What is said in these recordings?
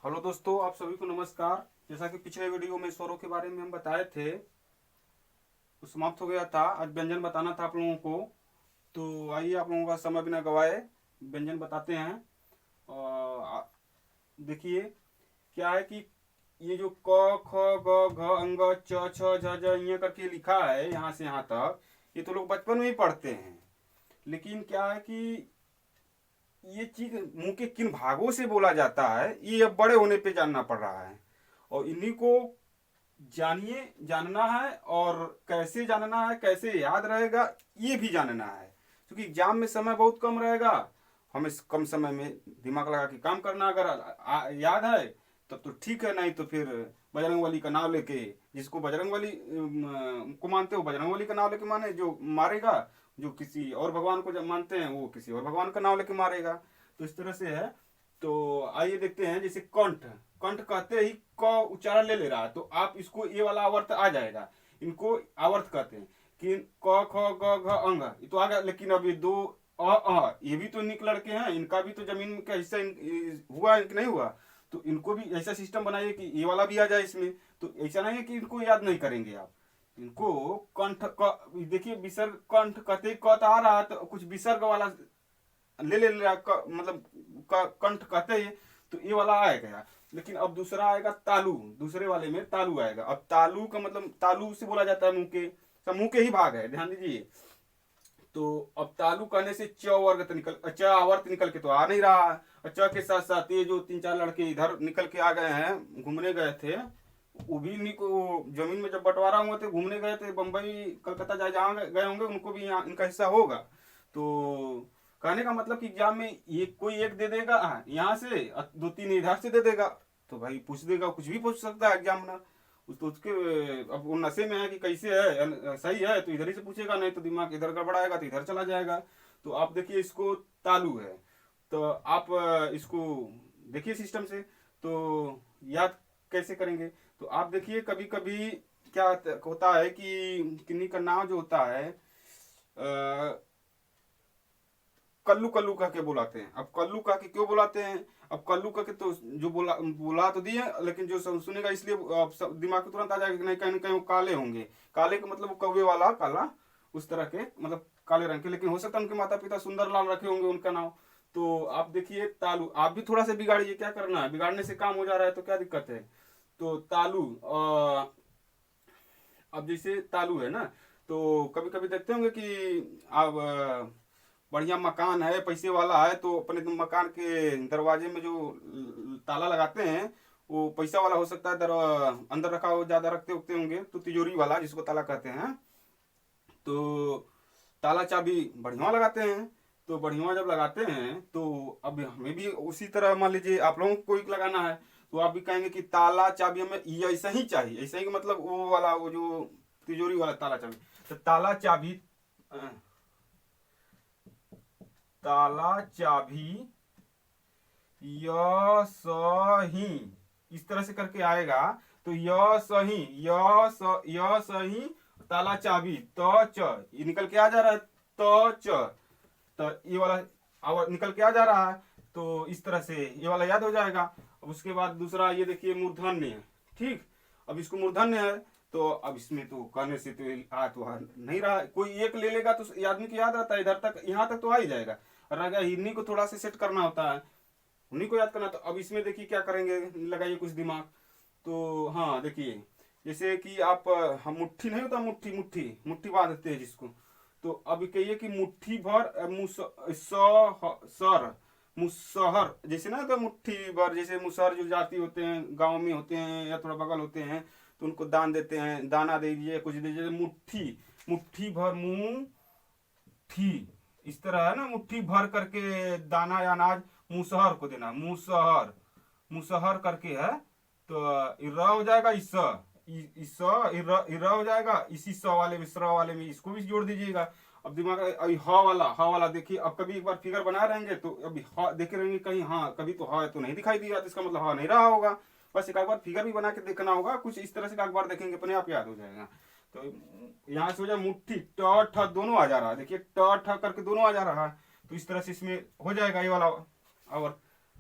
Hello दोस्तों, आप सभी को नमस्कार। जैसा कि पिछले वीडियो में स्वरों के बारे में हम बताए थे, तो समाप्त हो गया था। आज व्यंजन बताना था आप लोगों को। तो आइए, आप लोगों का समय बिना गवाए व्यंजन बताते हैं। और देखिए क्या है कि ये जो क ख ग घ अंग च छ झ झ ये करके लिखा है यहाँ से यहाँ तक, ये तो लोग बचपन में ही पढ़ते हैं। लेकिन क्या है कि ये चीज मुंह के किन भागों से बोला जाता है, ये अब बड़े होने पे जानना पड़ रहा है। और इन्हीं को जानिए, जानना है। और कैसे जानना है, कैसे याद रहेगा, ये भी जानना है। क्योंकि एग्जाम में समय बहुत कम रहेगा। हमें कम समय में दिमाग लगा के काम करना, अगर याद है तब तो ठीक है, नहीं तो फिर बजरंग बली का नाम लेके, जिसको बजरंग बली को मानते हो बजरंग बली का नाम लेके माने, जो मारेगा। जो किसी और भगवान को जब मानते हैं, वो किसी और भगवान का नाम लेके मारेगा। तो इस तरह से है। तो आइए देखते हैं। जैसे कंठ, कंठ कहते ही क उच्चारण ले रहा है, तो आप इसको ये वाला आवर्त आ जाएगा। इनको आवर्त कहते हैं कि क ख ग घ अंग, ये तो आ गया। लेकिन अब ये दो ये भी तो निक लड़के हैं, इनका भी तो जमीन का हिस्सा हुआ है कि नहीं हुआ। तो इनको भी ऐसा सिस्टम बनाइए कि ये वाला भी आ जाए इसमें। तो ऐसा नहीं है कि इनको याद नहीं करेंगे आप। इनको कंठ देखिए, विसर्ग कंठ कहते क आ रहा है, तो कुछ विसर्ग वाला ले रहा मतलब कंठ कहते ही, तो ये वाला आएगा। लेकिन अब दूसरा आएगा तालु, दूसरे वाले में तालु आएगा। अब तालु का मतलब, तालु से बोला जाता है मुंह के, सब मुंह के ही भाग है, ध्यान दीजिए। तो अब तालु कहने से च वर्ग तो निकल, च आवर्त निकल के तो आ नहीं रहा है। और च के साथ साथ ये जो तीन चार लड़के इधर निकल के आ गए हैं, घूमने गए थे, वो भी जमीन में जब बंटवारा हुआ थे, घूमने गए थे बम्बई कलकत्ता, जहाँ गए होंगे, उनको भी यहाँ इनका हिस्सा होगा। तो कहने का मतलब कि एग्जाम में ये कोई एक दे देगा यहाँ से, दो तीन इधर से दे देगा। तो भाई पूछ देगा, कुछ भी पूछ सकता है एग्जाम में। तो उसके अब वो नशे में है कि कैसे है, सही है तो इधर ही से पूछेगा, नहीं तो दिमाग इधर गड़बड़ाएगा तो इधर चला जाएगा। तो आप देखिए, इसको तालु है। तो आप इसको देखिए सिस्टम से, तो याद कैसे करेंगे। तो आप देखिए, कभी कभी क्या होता है कि किन्हीं का नाम जो होता है कल्लू कल्लू कह के बुलाते हैं। अब कल्लू कह के क्यों बुलाते हैं? अब कल्लू कह के तो जो बुला तो दिए, लेकिन जो सुनेगा इसलिए दिमाग में तुरंत आ जाएगा कि नहीं, कहीं ना कहीं वो काले होंगे। काले का मतलब वो कौवे वाला काला, उस तरह के, मतलब काले रंग के। लेकिन हो सकता है उनके माता पिता सुंदर लाल रखे होंगे उनका नाम। तो आप देखिए तालू, आप भी थोड़ा सा बिगाड़िए, क्या करना है, बिगाड़ने से काम हो जा रहा है तो क्या दिक्कत है। तो तालू अब जैसे तालू है ना, तो कभी कभी देखते होंगे कि आप बढ़िया मकान है, पैसे वाला है, तो अपने मकान के दरवाजे में जो ताला लगाते हैं, वो पैसा वाला हो सकता है, अंदर रखा हो, ज्यादा रखते उगते होंगे, तो तिजोरी वाला जिसको ताला कहते हैं। तो ताला चाबी बढ़िया लगाते हैं। तो बढ़िया जब लगाते हैं, तो अब हमें भी उसी तरह, मान लीजिए आप लोगों को कोई लगाना है, तो आप भी कहेंगे कि ताला चाबी हमें ये ऐसा ही चाहिए। ऐसा ही का मतलब वो वाला, वो जो तिजोरी वाला ताला चाबी। तो ताला चाबी, ताला चाबी य सही, इस तरह से करके आएगा। तो य सही, य सही, ताला चाबी त च, ये निकल के आ जा रहा है, त च। तो ये वाला निकल के आ जा रहा है। तो इस तरह से ये वाला याद हो जाएगा। अब उसके बाद दूसरा ये देखिए, मूर्धन्य है। ठीक, अब इसको मूर्धन्य है, तो अब इसमें तो कहने से तो आ नहीं रहा। कोई एक ले लेगा तो आदमी को याद रहता है, इधर तक यहाँ तक तो आ ही जाएगा। और अगर हिन्नी को थोड़ा सा सेट करना होता है, उन्हीं को याद करना। तो अब इसमें देखिए क्या करेंगे, लगाइए कुछ दिमाग। तो हाँ देखिए, जैसे कि आप हम मुट्ठी नहीं होता, मुट्ठी मुट्ठी मुट्ठी बांधते हैं जिसको। तो अब कहिए कि मुट्ठी भर सर मुसहर, जैसे ना, तो मुट्ठी भर, जैसे मुसहर जो जाति होते हैं, गांव में होते हैं या थोड़ा बगल होते हैं, तो उनको दान देते हैं, दाना दे दीजिए, कुछ दीजिए। मुट्ठी, मुट्ठी भर मुंह थी, इस तरह है ना, मुट्ठी भर करके दाना या अनाज मुसहर को देना। मुसहर, मुसहर करके है। तो इर्रा हो जाएगा, इर्रा हो जाएगा। इसी स वाले में, सरा वाले में इसको भी जोड़ दीजिएगा। अब दिमाग, अभी ह वाला देखिए। अब कभी एक बार फिगर बना रहेंगे तो अभी ह देखे रहेंगे कहीं, हाँ कभी तो ह तो नहीं दिखाई दिया, तो इसका मतलब ह नहीं रहा होगा। बस एक बार फिगर भी बना के देखना होगा, कुछ इस तरह से एक बार देखेंगे, अपने आप याद हो जाएगा। तो यहाँ से हो जाए मुट्ठी, ट ठ दोनों आ जा रहा है, देखिए ट ठ करके दोनों आ जा रहा है। तो इस तरह से इसमें हो जाएगा ये वाला। और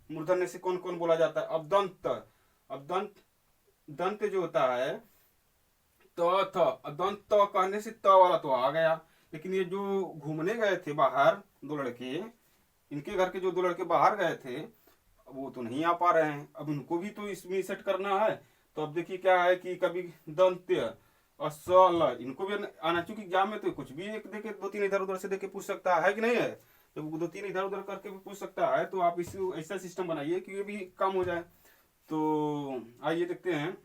मूर्धन्य से कौन कौन बोला जाता है? अब दंत, अब दंत, दंत जो होता है दंत कहने से त वाला तो आ गया। लेकिन ये जो घूमने गए थे बाहर दो लड़के, इनके घर के जो दो लड़के बाहर गए थे, वो तो नहीं आ पा रहे हैं। अब इनको भी तो इसमें सेट करना है। तो अब देखिए क्या है कि कभी दंत्य और सल, इनको भी आना, चूंकि एग्जाम में तो कुछ भी एक देके दो तीन इधर उधर से देके पूछ सकता है कि नहीं है। जब दो तीन इधर उधर करके भी पूछ सकता है तो आप इस ऐसा सिस्टम बनाइए कि ये भी काम हो जाए। तो आइए देखते हैं।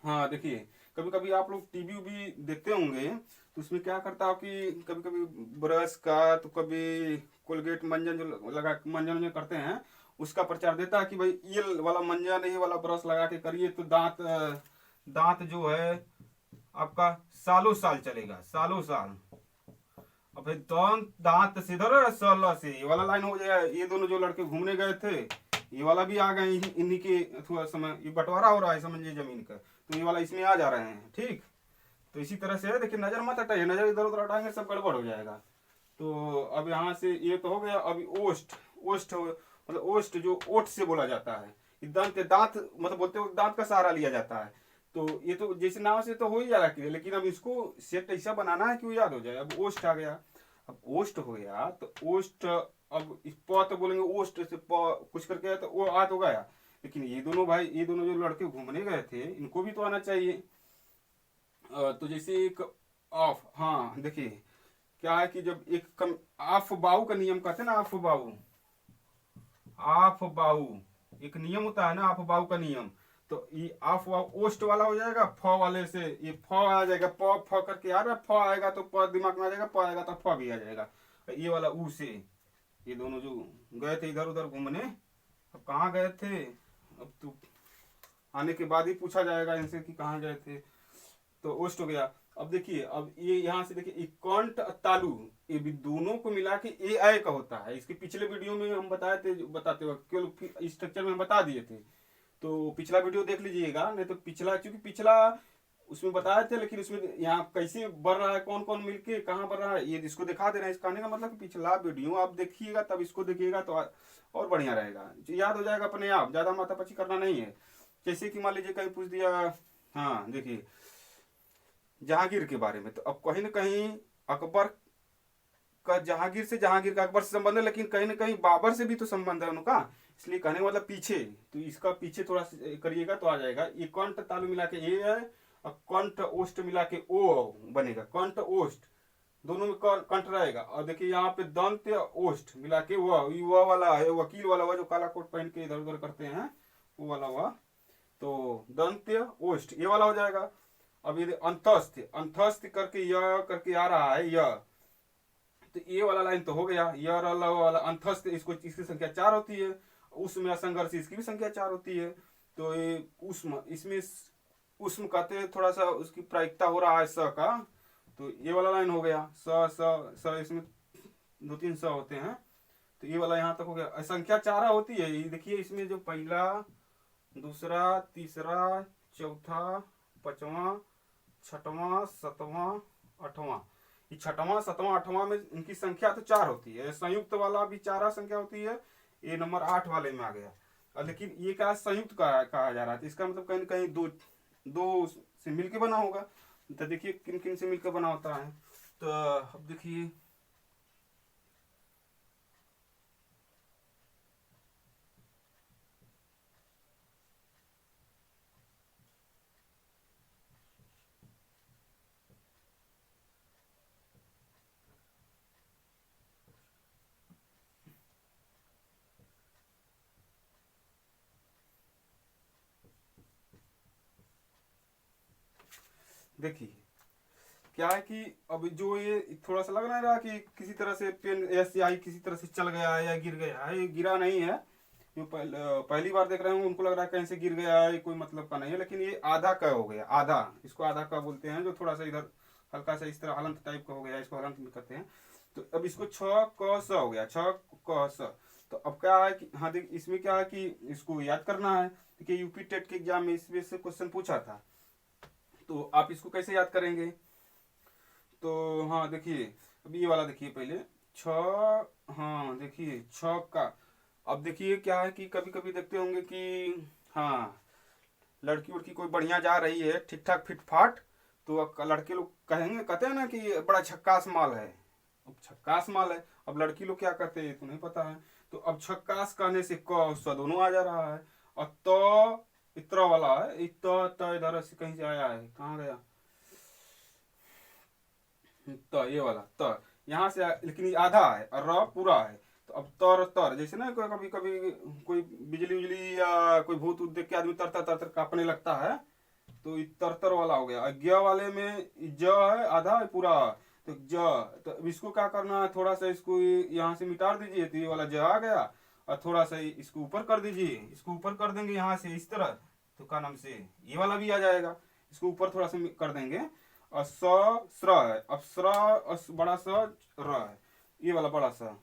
हाँ देखिए, कभी कभी आप लोग टीवी भी देखते होंगे, तो उसमें क्या करता है कि कभी कभी ब्रश का, तो कभी कोलगेट मंजन जो लगा मंजन जो करते हैं उसका प्रचार देता है कि भाई ये वाला मंजन, ये वाला ब्रश लगा के करिए तो दांत दांत जो है आपका सालों साल चलेगा, सालों साल। अब भाई दांत दांत से इधर साल से ये वाला लाइन हो जाएगा। ये दोनों जो लड़के घूमने गए थे, ये वाला भी आ गए इन्हीं के थोड़ा समय, ये बंटवारा हो रहा है समझिए जमीन का, तो ये वाला इसमें आ जा रहे हैं। ठीक, तो इसी तरह से देखिए, नजर मत हटाइए, नजर इधर उधर हटाएंगे सब गड़बड़ हो जाएगा। तो अब यहाँ से ये तो हो गया। अभी ओष्ठ, ओष्ठ मतलब ओष्ठ जो ओठ से बोला जाता है, दंत दांत मतलब बोलते हो दांत का सहारा लिया जाता है। तो ये तो जैसे नाम से तो हो ही जा रहा है, लेकिन अब इसको सेट ऐसा बनाना है कि वो याद हो जाए। अब ओष्ठ आ गया, अब ओष्ठ हो गया तो ओष्ठ, अब इस प तो बोलेंगे ओष्ठ से प कुछ करके तो वो आ तो गया। लेकिन ये दोनों भाई, ये दोनों जो लड़के घूमने गए थे, इनको भी तो आना चाहिए। तो जैसे एक ऑफ, हाँ देखिए क्या है कि जब एक कम आफ बाहु का नियम कहते हैं ना, आफ बाहु, आफ बाहु एक नियम होता है ना, आफ बाहु का नियम। तो ये आफ बाहु ओस्ट वाला हो जाएगा, फ वाले से ये फ आ जाएगा, प फ करके आ रहा है, फ आएगा तो प दिमाग में आ जाएगा, प आएगा तो फ भी आ जाएगा। ये वाला ऊ से, ये दोनों जो गए थे इधर उधर घूमने, अब कहाँ गए थे, अब तो आने के बाद ही पूछा जाएगा इनसे कि कहाँ गए थे। तो ओस्ट हो गया। अब देखिए, अब ये यहाँ से देखिए कंठ तालु, ये भी दोनों को मिला के ए आई का होता है। इसके पिछले वीडियो में हम बताए थे, बताते वक्त केवल स्ट्रक्चर में हम बता दिए थे, तो पिछला वीडियो देख लीजिएगा। नहीं तो पिछला, क्योंकि पिछला उसमें बताए थे, लेकिन उसमें यहाँ कैसे बढ़ रहा है, कौन कौन मिलके कहाँ बढ़ रहा है, ये इसको दिखा दे रहे हैं। इस कहने का मतलब कि पिछला वीडियो आप देखिएगा तब इसको देखिएगा तो और बढ़िया रहेगा, याद हो जाएगा अपने आप, ज्यादा माथापच्ची करना नहीं है। जैसे कि मान लीजिए कहीं पूछ दिया, हाँ देखिए जहांगीर के बारे में, तो अब कहीं ना कहीं अकबर का जहांगीर से, जहांगीर का अकबर से संबंध है, लेकिन कहीं ना कहीं बाबर से भी तो संबंध है उनका। इसलिए कहने का मतलब पीछे, तो इसका पीछे थोड़ा करिएगा तो आ जाएगा। ये कंठ तालु मिला के ए है और कंठ ओष्ठ मिला के ओ बनेगा, कंठ ओष्ठ दोनों में कंठ रहेगा। और देखिए यहाँ पे दंत ओष्ठ मिला के वह वाला है, वकील वाला हुआ जो काला कोट पहन के इधर उधर करते हैं, वो वाला हुआ। तो दंत्य ओष्ठ ये वाला हो जाएगा। अब ये अंतस्थ, अंतस्थ करके य करके आ रहा है य, तो ये वाला लाइन तो हो गया। य वाला अंतस्थ, इसको इसकी संख्या 4 होती है। उष्म या संघर्ष, इसकी भी संख्या 4 होती है। तो ये उष्म, इसमें उष्म कहते हैं, थोड़ा सा उसकी प्रायिकता हो रहा है स का, तो ये वाला लाइन हो गया। स स स, इसमें 2-3 स होते हैं, तो ये वाला यहाँ तक हो गया। संख्या 4 होती है, ये देखिए इसमें जो पहला, दूसरा, तीसरा, चौथा, पांचवा, छठवां, सातवां, आठवां, ये छठवां, सातवां, आठवां में इनकी संख्या तो 4 होती है। संयुक्त वाला भी 4 संख्या होती है, ये नंबर 8 वाले में आ गया। लेकिन ये क्या संयुक्त कहा जा रहा है, तो इसका मतलब कहीं कहीं दो से मिलके बना होगा। तो देखिए किन किन से मिलकर बना होता है। तो अब देखिए देखिए क्या है कि अब जो ये थोड़ा सा लग रहा है कि किसी तरह से पेन या स्याही किसी तरह से चल गया है या गिर गया है। ये गिरा नहीं है, जो पहली बार देख रहे हैं उनको लग रहा है कहीं से गिर गया है, कोई मतलब का नहीं है। लेकिन ये आधा क हो गया, आधा, इसको आधा क बोलते हैं, जो थोड़ा सा इधर हल्का सा इस तरह हलंत टाइप का हो गया, इसको हलंत भी कहते हैं। तो अब इसको 6 क स हो गया, 6 क स। तो अब क्या है कि हाँ देख, इसमें क्या है कि इसको याद करना है। देखिए यूपी टेट के एग्जाम में इसमें से क्वेश्चन पूछा था, तो आप इसको कैसे याद करेंगे। तो हाँ देखिए, अब ये वाला देखिए पहले 6, हाँ देखिए 6 का अब देखिए क्या है कि कभी कभी देखते होंगे कि हाँ, लड़की उड़की कोई बढ़िया जा रही है ठीक ठाक फिट फाट, तो अब लड़के लोग कहेंगे, कहते हैं ना कि बड़ा झक्कास माल है। अब झक्कास माल है, अब लड़की लोग क्या करते हैं तो नहीं पता है। तो अब झक्कास कहने से क स दोनों आ जा रहा है, और तो इतना वाला है, इतना इधर से कहीं से आया है, कहाँ गया, तो ये वाला तो यहाँ से लेकिन ये आधा है और र पूरा है। तो अब तर तर जैसे ना कभी कभी कोई बिजली उजली या कोई भूत उत देख के आदमी तर तर तर तर कांपने लगता है, तो ये तर तर वाला हो गया। अज्ञा वाले में ज है आधा है पूरा, तो ज, तो अब इसको क्या करना है, थोड़ा सा इसको यहाँ से मिटा दीजिए, तो ये वाला ज आ गया, और थोड़ा सा इसको ऊपर कर दीजिए, इसको ऊपर कर देंगे यहाँ से इस तरह, तो क्या नाम से ये वाला भी आ जाएगा। इसको ऊपर थोड़ा सा कर देंगे, और स स्र है, अब स्र बड़ा स र है, ये वाला बड़ा सा।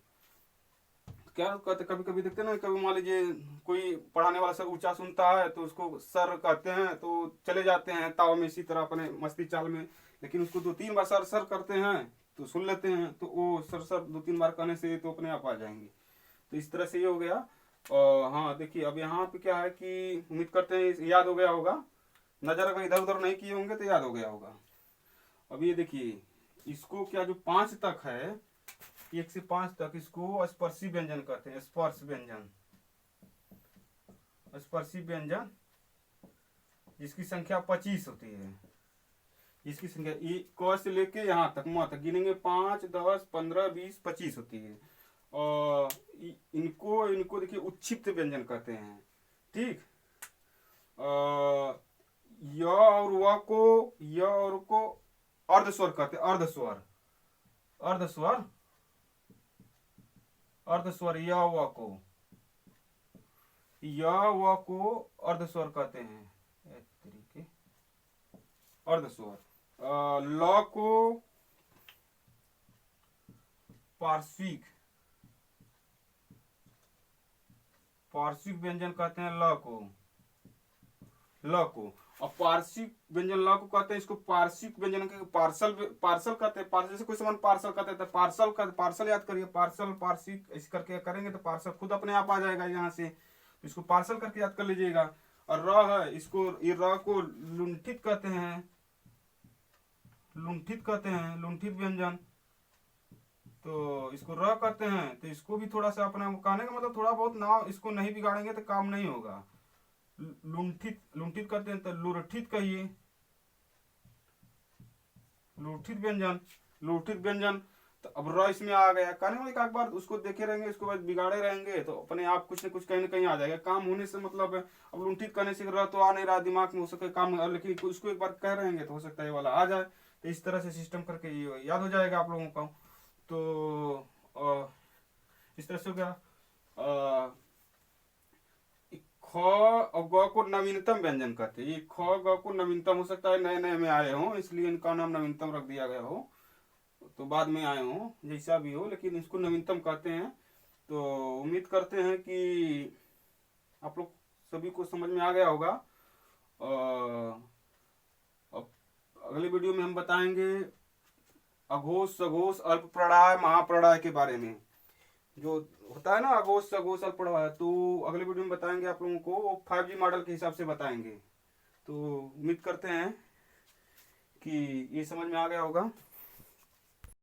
क्या कहते, कभी कभी देखते ना, कभी मान लीजिए कोई पढ़ाने वाला सर ऊंचा सुनता है तो उसको सर कहते हैं, तो चले जाते हैं ताव में इसी तरह अपने मस्ती चाल में, लेकिन उसको 2-3 बार सर सर करते हैं तो सुन लेते हैं, तो वो सर सर 2-3 बार कहने से तो अपने आप आ जाएंगे। तो इस तरह से ये हो गया। और हाँ देखिए, अब यहाँ पे क्या है कि उम्मीद करते हैं याद हो गया होगा, नजर अगर इधर उधर नहीं किए होंगे तो याद हो गया होगा। अब ये देखिए, इसको क्या जो 5 तक है, 1 से 5 तक, इसको स्पर्शी व्यंजन कहते हैं। स्पर्श व्यंजन, स्पर्शी व्यंजन जिसकी संख्या 25 होती है, इसकी संख्या क से लेके यहाँ तक म तक गिनेंगे, 5, 10, 15, 20, 25 होती है। और इनको इनको देखिए उच्छिप्त व्यंजन कहते हैं। ठीक, य और व को, य और को अर्धस्वर कहते हैं। अर्धस्वर, अर्धस्वर, अर्धस्वर, य व को, य व को अर्धस्वर कहते हैं, तरीके अर्धस्वर। ल को पार्श्विक, पार्श्विक व्यंजन कहते हैं ल को, ल को। और पार्श्विक व्यंजन ल को कहते हैं, इसको पार्श्विक व्यंजन के पार्सल, पार्सल कहते हैं। पार्सल जैसे कोई सामान पार्सल कहते हैं, तो पार्सल का पार्सल याद करिए, पार्सल पार्श्विक इस करके करेंगे तो पार्सल खुद अपने आप आ जाएगा यहाँ से, तो इसको पार्सल करके याद कर लीजिएगा। और र है, इसको ये र को लुंठित कहते हैं, लुंठित कहते हैं, लुंठित व्यंजन, तो इसको र कहते हैं। तो इसको भी थोड़ा सा अपना कहने का मतलब थोड़ा बहुत नाम इसको नहीं बिगाड़ेंगे तो काम नहीं होगा। लुंठित, लुंठित कहते हैं, तो लुरठित कहिए, लुरठित व्यंजन, लुरठित व्यंजन। तो अब र इसमें आ गया, कहने वाले एक बार उसको देखे रहेंगे, उसको बाद बिगाड़े रहेंगे तो अपने आप कुछ न कुछ कहीं ना कहीं आ जाएगा। काम होने से मतलब है, अब लुंठित करने से र तो आ नहीं रहा दिमाग में, हो सके काम, लेकिन उसको एक बार कह रहेंगे तो हो सकता है ये वाला आ जाए। तो इस तरह से सिस्टम करके ये याद हो जाएगा आप लोगों को। तो इस तरह से हो गया। ख और ग को नवीनतम व्यंजन कहते हैं। ये ख ग को नवीनतम, हो सकता है नए नए में आए हों इसलिए इनका नाम नवीनतम रख दिया गया हो, तो बाद में आए हों, जैसा भी हो, लेकिन इसको नवीनतम कहते हैं। तो उम्मीद करते हैं कि आप लोग सभी को समझ में आ गया होगा। अगले वीडियो में हम बताएंगे अघोष सघोष अल्प प्रलय महाप्रलय के बारे में, जो होता है ना अघोष सघोष अल्प प्रलय, तो अगले वीडियो में बताएंगे आप लोगों को, 5G मॉडल के हिसाब से बताएंगे। तो उम्मीद करते हैं कि ये समझ में आ गया होगा।